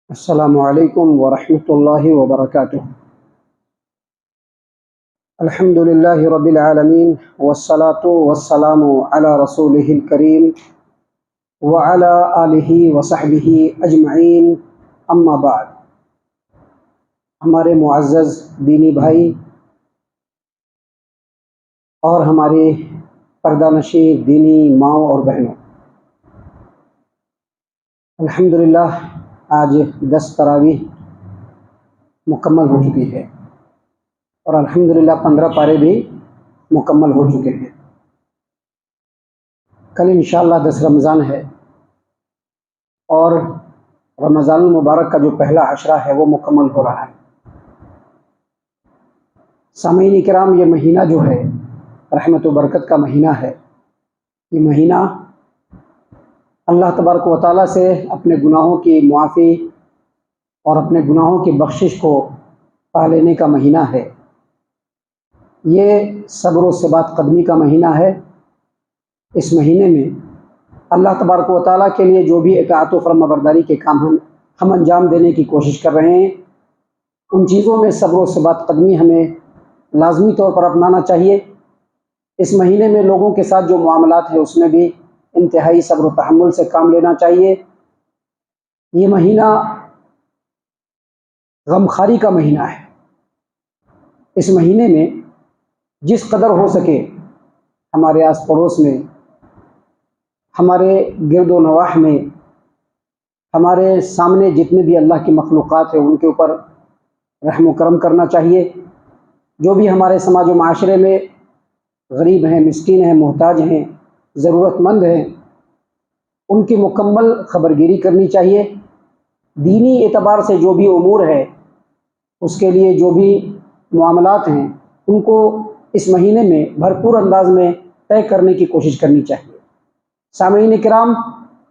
السلام علیکم ورحمۃ اللہ وبرکاتہ۔ الحمد للہ رب العالمین والصلاة والسلام علی رسولہ الکریم وعلی آلہ وصحبہ اجمعین، اما بعد۔ ہمارے معزز دینی بھائی اور ہمارے پردہ نشین دینی ماؤں اور بہنوں، الحمدللہ آج 10 تراویح مکمل ہو چکی ہے اور الحمدللہ 15 پارے بھی مکمل ہو چکے ہیں۔ کل انشاءاللہ 10 رمضان ہے اور رمضان المبارک کا جو پہلا عشرہ ہے وہ مکمل ہو رہا ہے۔ سامعین کرام، یہ مہینہ جو ہے رحمت و برکت کا مہینہ ہے۔ یہ مہینہ اللہ تبارک و تعالیٰ سے اپنے گناہوں کی معافی اور اپنے گناہوں کی بخشش کو پا لینے کا مہینہ ہے۔ یہ صبر و ثبات قدمی کا مہینہ ہے۔ اس مہینے میں اللہ تبارک و تعالیٰ کے لیے جو بھی اطاعت و فرما برداری کے کام ہم انجام دینے کی کوشش کر رہے ہیں، ان چیزوں میں صبر و ثبات قدمی ہمیں لازمی طور پر اپنانا چاہیے۔ اس مہینے میں لوگوں کے ساتھ جو معاملات ہیں اس میں بھی انتہائی صبر و تحمل سے کام لینا چاہیے۔ یہ مہینہ غمخواری کا مہینہ ہے۔ اس مہینے میں جس قدر ہو سکے ہمارے آس پڑوس میں، ہمارے گرد و نواح میں، ہمارے سامنے جتنے بھی اللہ کی مخلوقات ہیں ان کے اوپر رحم و کرم کرنا چاہیے۔ جو بھی ہمارے سماج و معاشرے میں غریب ہیں، مسکین ہیں، محتاج ہیں، ضرورت مند ہیں، ان کی مکمل خبرگیری کرنی چاہیے۔ دینی اعتبار سے جو بھی امور ہے، اس کے لیے جو بھی معاملات ہیں، ان کو اس مہینے میں بھرپور انداز میں طے کرنے کی کوشش کرنی چاہیے۔ سامعین کرام،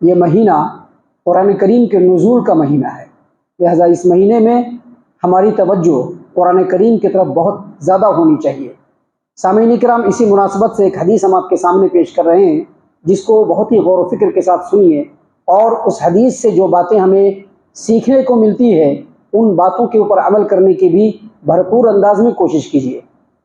یہ مہینہ قرآن کریم کے نزول کا مہینہ ہے، لہذا اس مہینے میں ہماری توجہ قرآن کریم کی طرف بہت زیادہ ہونی چاہیے۔ سامعین کرام، اسی مناسبت سے ایک حدیث ہم آپ کے سامنے پیش کر رہے ہیں، جس کو بہت ہی غور و فکر کے ساتھ سنیے اور اس حدیث سے جو باتیں ہمیں سیکھنے کو ملتی ہے ان باتوں کے اوپر عمل کرنے کی بھی بھرپور انداز میں کوشش کیجیے۔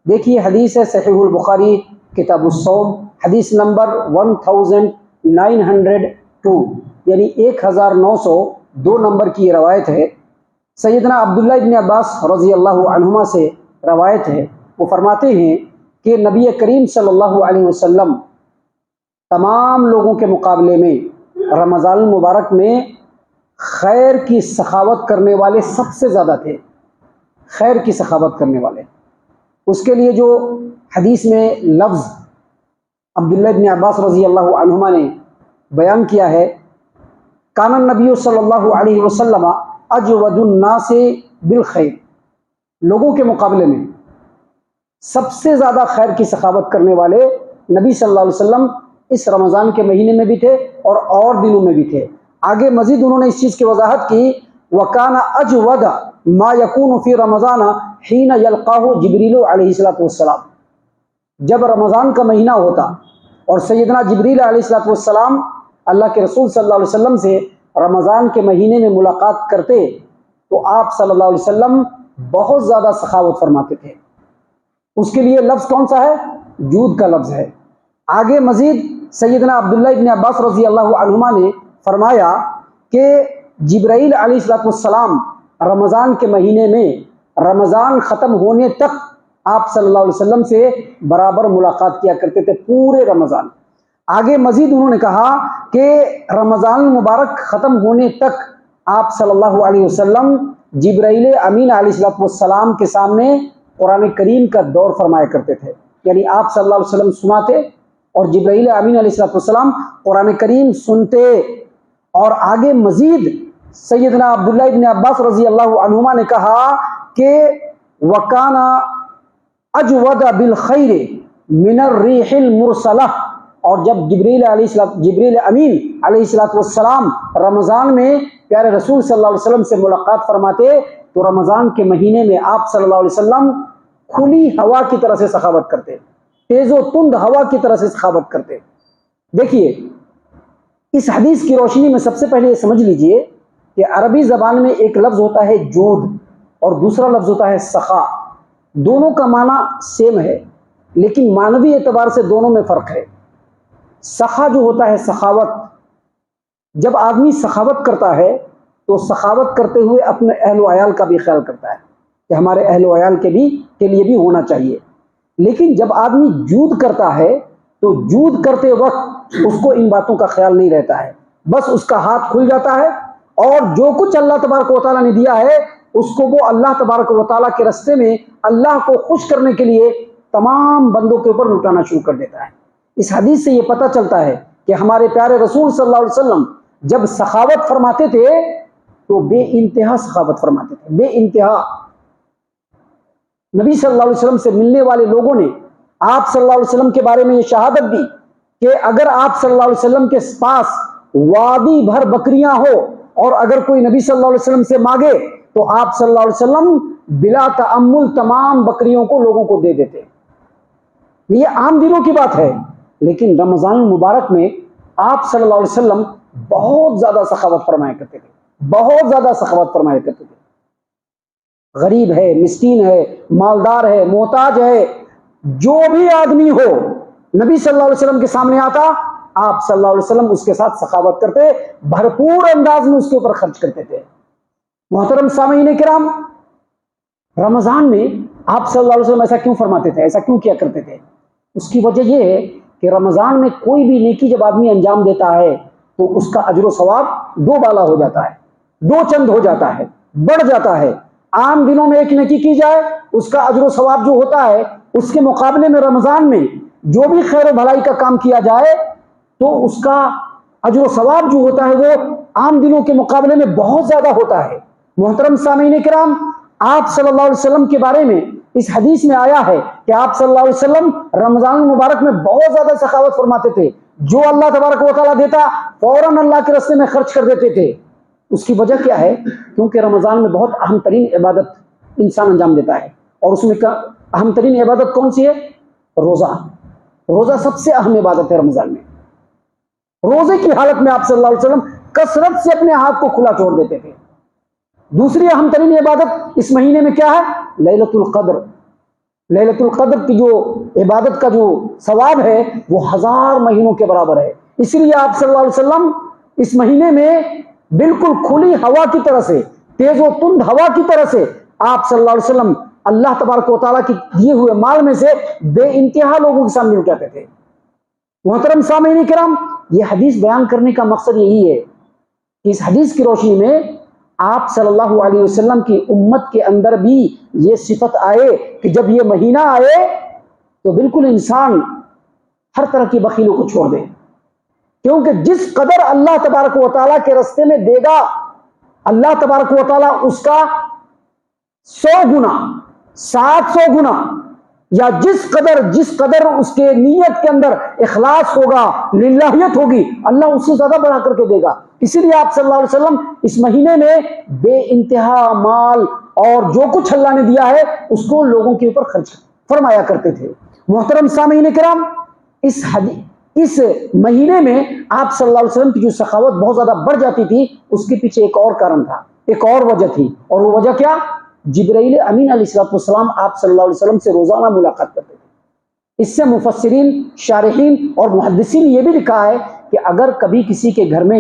دیکھیے، حدیث ہے صحیح البخاری کتاب الصوم، حدیث نمبر 1902، یعنی 1902 نمبر کی یہ روایت ہے۔ سیدنا عبداللہ ابن عباس رضی اللہ عنہما سے روایت ہے۔ وہ فرماتے ہیں کہ نبی کریم صلی اللہ علیہ وسلم تمام لوگوں کے مقابلے میں رمضان المبارک میں خیر کی سخاوت کرنے والے سب سے زیادہ تھے۔ خیر کی سخاوت کرنے والے، اس کے لیے جو حدیث میں لفظ عبداللہ ابن عباس رضی اللہ عنہما نے بیان کیا ہے، کان النبی صلی اللہ علیہ وسلم اجود الناس بالخیر، لوگوں کے مقابلے میں سب سے زیادہ خیر کی سخاوت کرنے والے نبی صلی اللہ علیہ وسلم اس رمضان کے مہینے میں بھی تھے اور دنوں میں بھی تھے۔ آگے مزید انہوں نے اس چیز کی وضاحت کی، وَكَانَ أَجْوَدَ مَا يَكُونُ فِي رَمَضَانَ حِينَ يَلْقَاهُ جِبْرِيلُ علیہ السلام، جب رمضان کا مہینہ ہوتا اور سیدنا جبریل علیہ السلام اللہ کے رسول صلی اللہ علیہ وسلم سے رمضان کے مہینے میں ملاقات کرتے تو آپ صلی اللہ علیہ وسلم بہت زیادہ سخاوت فرماتے تھے۔ اس کے لیے لفظ کون سا ہے؟ جود کا لفظ ہے۔ آگے مزید سیدنا عبداللہ ابن عباس رضی اللہ عنہما نے فرمایا کہ جبرائیل علیہ السلام رمضان کے مہینے میں رمضان ختم ہونے تک آپ صلی اللہ علیہ وسلم سے برابر ملاقات کیا کرتے تھے پورے رمضان۔ آگے مزید انہوں نے کہا کہ رمضان المبارک ختم ہونے تک آپ صلی اللہ علیہ وسلم جبرائیل امین علیہ السلام کے سامنے قرآن کریم کا دور فرمایا کرتے تھے، یعنی آپ صلی اللہ علیہ وسلم سناتے اور جبرائیل امین علیہ السلام قرآن کریم سنتے۔ اور آگے مزید سیدنا عبداللہ ابن عباس رضی اللہ عنہما نے کہا کہ وَكَانَ أَجْوَدَ بِالْخَيْرِ مِنَ الرِّيحِ الْمُرْسَلَةِ، اور جب جبریل امین علیہ السلام رمضان میں پیارے رسول صلی اللہ علیہ وسلم سے ملاقات فرماتے تو رمضان کے مہینے میں آپ صلی اللہ علیہ وسلم کھلی ہوا کی طرح سے سخاوت کرتے، تیز و تند ہوا کی طرح سے سخاوت کرتے۔ دیکھیے، اس حدیث کی روشنی میں سب سے پہلے یہ سمجھ لیجئے کہ عربی زبان میں ایک لفظ ہوتا ہے جود اور دوسرا لفظ ہوتا ہے سخا. دونوں کا معنی سیم ہے لیکن معنوی اعتبار سے دونوں میں فرق ہے. سخا جو ہوتا ہے سخاوت، جب آدمی سخاوت کرتا ہے تو سخاوت کرتے ہوئے اپنے اہل و عیال کا بھی خیال کرتا ہے کہ ہمارے اہل و عیال کے لیے بھی ہونا چاہیے. لیکن جب آدمی جود کرتا ہے تو جود کرتے وقت اس کو ان باتوں کا خیال نہیں رہتا ہے، بس اس کا ہاتھ کھل جاتا ہے اور جو کچھ اللہ تبارک و تعالیٰ نے دیا ہے اس کو وہ اللہ تبارک و تعالیٰ کے راستے میں اللہ کو خوش کرنے کے لیے تمام بندوں کے اوپر لٹانا شروع کر دیتا ہے. اس حدیث سے یہ پتہ چلتا ہے کہ ہمارے پیارے رسول صلی اللہ علیہ وسلم جب سخاوت فرماتے تھے تو بے انتہا سخاوت فرماتے تھے، بے انتہا. نبی صلی اللہ علیہ وسلم سے ملنے والے لوگوں نے آپ صلی اللہ علیہ وسلم کے بارے میں یہ شہادت دی کہ اگر آپ صلی اللہ علیہ وسلم کے پاس وادی بھر بکریاں ہو اور اگر کوئی نبی صلی اللہ علیہ وسلم سے مانگے تو آپ صلی اللہ علیہ وسلم بلا تأمل تمام بکریوں کو لوگوں کو دے دیتے. یہ عام دنوں کی بات ہے لیکن رمضان المبارک میں آپ صلی اللہ علیہ وسلم بہت زیادہ سخاوت فرمایا کرتے تھے، بہت زیادہ سخاوت فرمایا کرتے تھے. غریب ہے، مسکین ہے، مالدار ہے، محتاج ہے، جو بھی آدمی ہو نبی صلی اللہ علیہ وسلم کے سامنے آتا آپ صلی اللہ علیہ وسلم اس کے ساتھ سخاوت کرتے، بھرپور انداز میں اس کے اوپر خرچ کرتے تھے. محترم سامعین کرام، رمضان میں آپ صلی اللہ علیہ وسلم ایسا کیوں فرماتے تھے، ایسا کیوں کیا کرتے تھے؟ اس کی وجہ یہ ہے کہ رمضان میں کوئی بھی نیکی جب آدمی انجام دیتا ہے تو اس کا اجر و ثواب دو بالا ہو جاتا ہے، دو چند ہو جاتا ہے، بڑھ جاتا ہے. عام دنوں میں ایک نیکی کی جائے اس کا اجر و ثواب جو ہوتا ہے اس کے مقابلے میں رمضان میں جو بھی خیر و بھلائی کا کام کیا جائے تو اس کا اجر و ثواب جو ہوتا ہے وہ عام دنوں کے مقابلے میں بہت زیادہ ہوتا ہے. محترم سامعین کرام، آپ صلی اللہ علیہ وسلم کے بارے میں اس حدیث میں آیا ہے کہ آپ صلی اللہ علیہ وسلم رمضان المبارک میں بہت زیادہ سخاوت فرماتے تھے. جو اللہ تبارک و تعالیٰ دیتا فوراً اللہ کے راستے میں خرچ کر دیتے تھے. اس کی وجہ کیا ہے؟ کیونکہ رمضان میں بہت اہم ترین عبادت انسان انجام دیتا ہے اور اس میں اہم ترین عبادت کون سی ہے؟ روزہ. روزہ سب سے اہم عبادت ہے. رمضان میں روزے کی حالت میں آپ صلی اللہ علیہ وسلم کثرت سے اپنے ہاتھ کو کھلا چھوڑ دیتے تھے. دوسری اہم ترین عبادت اس مہینے میں کیا ہے؟ لیلۃ القدر. لیلۃ القدر کی جو عبادت کا جو ثواب ہے وہ 1000 مہینوں کے برابر ہے. اس لیے آپ صلی اللہ علیہ وسلم اس مہینے میں بالکل کھلی ہوا کی طرح سے، تیز و تند ہوا کی طرح سے آپ صلی اللہ علیہ وسلم اللہ تبارک و تعالیٰ کی دیے ہوئے مال میں سے بے انتہا لوگوں کے سامنے اٹھاتے تھے. محترم سامعین کرام، یہ حدیث بیان کرنے کا مقصد یہی ہے کہ اس حدیث کی روشنی میں آپ صلی اللہ علیہ وسلم کی امت کے اندر بھی یہ صفت آئے کہ جب یہ مہینہ آئے تو بالکل انسان ہر طرح کی بخیلوں کو چھوڑ دے. کیونکہ جس قدر اللہ تبارک و تعالیٰ کے راستے میں دے گا اللہ تبارک و تعالیٰ اس کا 100 گنا 700 گنا یا جس قدر اس کے نیت کے اندر اخلاص ہوگا، للہیت ہوگی، اللہ اس سے زیادہ بڑھا کر کے دے گا. اسی لیے آپ صلی اللہ علیہ وسلم اس مہینے میں بے انتہا مال اور جو کچھ اللہ نے دیا ہے اس کو لوگوں کے اوپر خرچ فرمایا کرتے تھے. محترم سامعین کرام، اس مہینے میں آپ صلی اللہ علیہ وسلم کی جو سخاوت بہت زیادہ بڑھ جاتی تھی اس کے پیچھے ایک اور کارن تھا، ایک اور وجہ تھی. اور وہ وجہ کیا؟ جبرائیل امین علیہ السلام آپ صلی اللہ علیہ وسلم سے روزانہ ملاقات کرتے تھے. اس سے مفسرین، شارحین اور محدثین نے یہ بھی لکھا ہے کہ اگر کبھی کسی کے گھر میں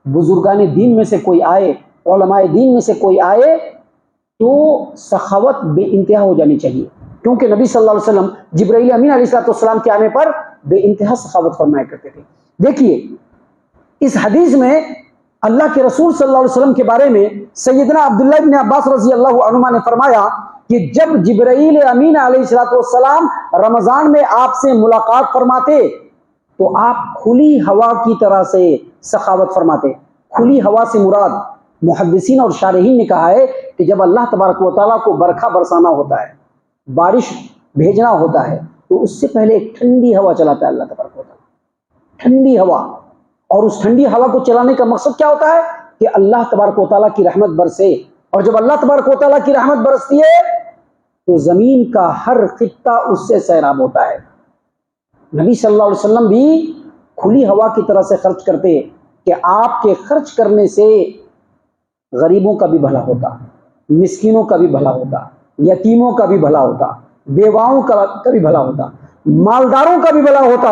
بزرگان دین میں سے کوئی آئے، علماء دین میں سے کوئی آئے تو سخاوت بے انتہا ہو جانی چاہیے، کیونکہ نبی صلی اللہ علیہ وسلم جبرائیل امین علیہ السلام کے آنے پر بے انتہا سخاوت فرمایا کرتے تھے. دیکھیے اس حدیث میں اللہ کے رسول صلی اللہ علیہ وسلم کے بارے میں سیدنا عبداللہ بن عباس رضی اللہ عنہما نے فرمایا کہ جب جبرائیل امین علیہ السلام رمضان میں آپ سے ملاقات فرماتے تو آپ کھلی ہوا کی طرح سے سخاوت فرماتے. کھلی ہوا سے مراد محدثین اور شارحین نے کہا ہے کہ جب اللہ تبارک و تعالیٰ کو برکھا برسانا ہوتا ہے، بارش بھیجنا ہوتا ہے تو اس سے پہلے ایک ٹھنڈی ہوا چلاتا ہے اللہ تبارک و تعالیٰ، ٹھنڈی ہوا. اور اس ٹھنڈی ہوا کو چلانے کا مقصد کیا ہوتا ہے؟ کہ اللہ تبارک و تعالیٰ کی رحمت برسے. اور جب اللہ تبارک و تعالیٰ کی رحمت برستی ہے تو زمین کا ہر خطہ اس سے سیراب ہوتا ہے. نبی صلی اللہ علیہ وسلم بھی کھلی ہوا کی طرح سے خرچ کرتے کہ آپ کے خرچ کرنے سے غریبوں کا بھی بھلا ہوتا، مسکینوں کا بھی بھلا ہوتا، یتیموں کا بھی بھلا ہوتا، بیواؤں کا بھی بھلا ہوتا، مالداروں کا بھی بھلا ہوتا،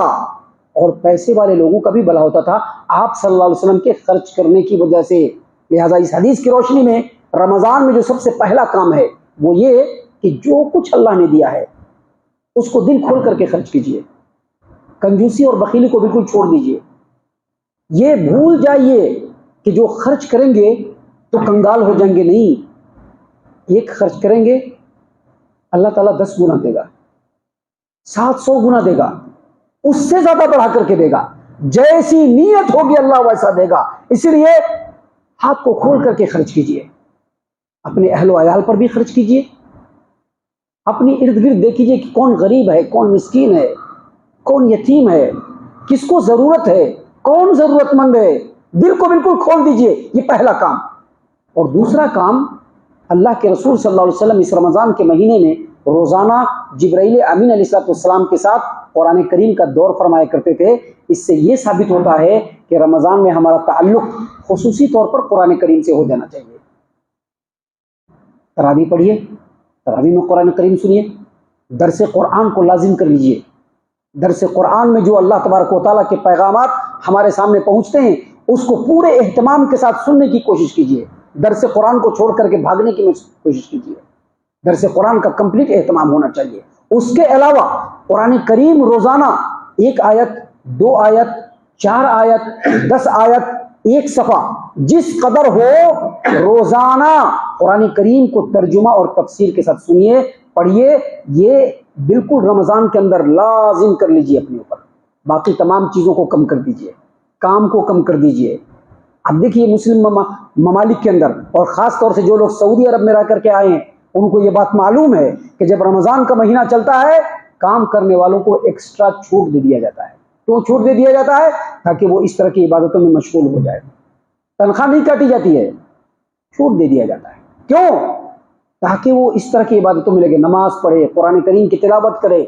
اور پیسے والے لوگوں کا بھی بھلا ہوتا تھا آپ صلی اللہ علیہ وسلم کے خرچ کرنے کی وجہ سے۔ لہٰذا اس حدیث کی روشنی میں رمضان میں جو سب سے پہلا کام ہے وہ یہ کہ جو کچھ اللہ نے دیا ہے اس کو دل کھول کر کے خرچ کیجیے، کنجوسی اور بخیلی کو بالکل چھوڑ دیجیے۔ یہ بھول جائیے کہ جو خرچ کریں گے تو کنگال ہو جائیں گے، نہیں، ایک خرچ کریں گے اللہ تعالیٰ 10 گنا دے گا، 700 گنا دے گا، اس سے زیادہ بڑھا کر کے دے گا، جیسی نیت ہوگی اللہ ویسا دے گا۔ اسی لیے ہاتھ کو کھول کر کے خرچ کیجیے، اپنے اہل و عیال پر بھی خرچ کیجیے، اپنی ارد گرد دیکھیے کہ کون غریب ہے، کون مسکین ہے، کون یتیم ہے، کس کو ضرورت ہے، کون ضرورت مند ہے، دل کو بالکل کھول دیجیے، یہ پہلا کام۔ اور دوسرا کام، اللہ کے رسول صلی اللہ علیہ وسلم اس رمضان کے مہینے میں روزانہ جبرائیل امین علیہ السلام کے ساتھ قرآن کریم کا دور فرمایا کرتے تھے۔ اس سے یہ ثابت ہوتا ہے کہ رمضان میں ہمارا تعلق خصوصی طور پر قرآن کریم سے ہو جانا چاہیے۔ تراویح پڑھیے، تراویح میں قرآن کریم سنیے، درس قرآن کو لازم کر لیجیے۔ درس قرآن میں جو اللہ تبارک و تعالیٰ کے پیغامات ہمارے سامنے پہنچتے ہیں اس کو پورے اہتمام کے ساتھ سننے کی کوشش کیجیے، درس قرآن کو چھوڑ کر کے بھاگنے کی کوشش کیجیے۔ درس قرآن کا کمپلیٹ اہتمام ہونا چاہیے۔ اس کے علاوہ قرآن کریم روزانہ 1 آیت، 2 آیت، 4 آیت، 10 آیت، 1 صفحہ، جس قدر ہو روزانہ قرآن کریم کو ترجمہ اور تفسیر کے ساتھ سنیے، پڑھیے۔ یہ بالکل رمضان کے اندر لازم کر لیجیے اپنے اوپر۔ باقی تمام چیزوں کو کم کر دیجیے، کام کو کم کر دیجیے۔ اب دیکھیے مسلم ممالک کے اندر، اور خاص طور سے جو لوگ سعودی عرب میں رہ کر کے آئے ہیں، ان کو یہ بات معلوم ہے کہ جب رمضان کا مہینہ چلتا ہے کام کرنے والوں کو ایکسٹرا چھوٹ دے دیا جاتا ہے۔ کیوں چھوٹ دے دیا جاتا ہے؟ تاکہ وہ اس طرح کی عبادتوں میں مشغول ہو جائے۔ تنخواہ نہیں کاٹی جاتی ہے، چھوٹ دے دیا جاتا ہے۔ کیوں؟ تاکہ وہ اس طرح کی عبادتوں میں لگے، نماز پڑھے، قرآن کریم کی تلاوت کرے،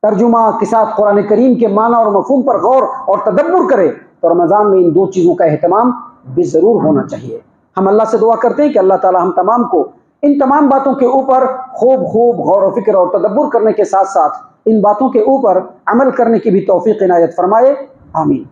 ترجمہ کے ساتھ قرآن کریم کے معنی اور مفہوم پر غور اور تدبر کرے۔ تو رمضان میں ان 2 چیزوں کا اہتمام بھی ضرور ہونا چاہیے۔ ہم اللہ سے دعا کرتے ہیں کہ اللہ تعالی ہم تمام کو ان تمام باتوں کے اوپر خوب غور و فکر اور تدبر کرنے کے ساتھ ساتھ ان باتوں کے اوپر عمل کرنے کی بھی توفیق عنایت فرمائے۔ آمین۔